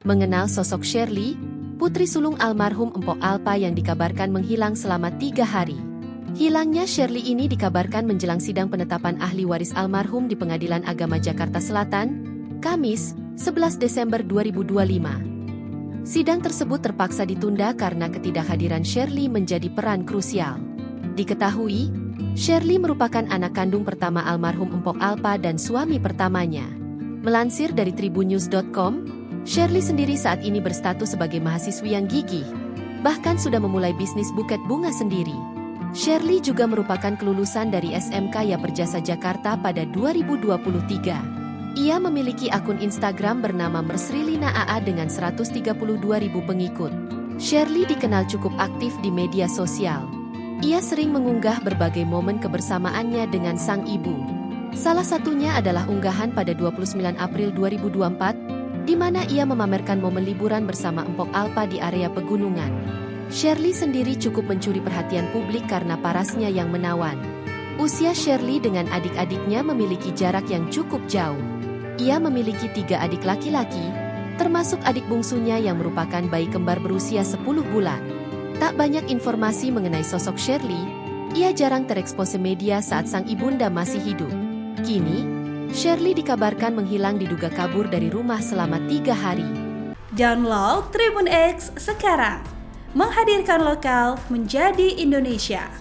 Mengenal sosok Shirley, putri sulung almarhum Mpok Alpa yang dikabarkan menghilang selama 3 hari. Hilangnya Shirley ini dikabarkan menjelang sidang penetapan ahli waris almarhum di Pengadilan Agama Jakarta Selatan, Kamis, 11 Desember 2025. Sidang tersebut terpaksa ditunda karena ketidakhadiran Shirley menjadi peran krusial. Diketahui, Shirley merupakan anak kandung pertama almarhum Mpok Alpa dan suami pertamanya. Melansir dari tribunnews.com, Shirley sendiri saat ini berstatus sebagai mahasiswi yang gigih, bahkan sudah memulai bisnis buket bunga sendiri. Shirley juga merupakan kelulusan dari SMK Ya Perjasa Jakarta pada 2023. Ia memiliki akun Instagram bernama Mersrilina AA dengan 132.000 pengikut. Shirley dikenal cukup aktif di media sosial. Ia sering mengunggah berbagai momen kebersamaannya dengan sang ibu. Salah satunya adalah unggahan pada 29 April 2024, di mana ia memamerkan momen liburan bersama Mpok Alpa di area pegunungan. Shirley sendiri cukup mencuri perhatian publik karena parasnya yang menawan. Usia Shirley dengan adik-adiknya memiliki jarak yang cukup jauh. Ia memiliki 3 adik laki-laki, termasuk adik bungsunya yang merupakan bayi kembar berusia 10 bulan. Tak banyak informasi mengenai sosok Shirley, ia jarang terekspos media saat sang ibunda masih hidup. Kini, Shirley dikabarkan menghilang diduga kabur dari rumah selama 3 hari. Download Tribun X sekarang, menghadirkan lokal menjadi Indonesia.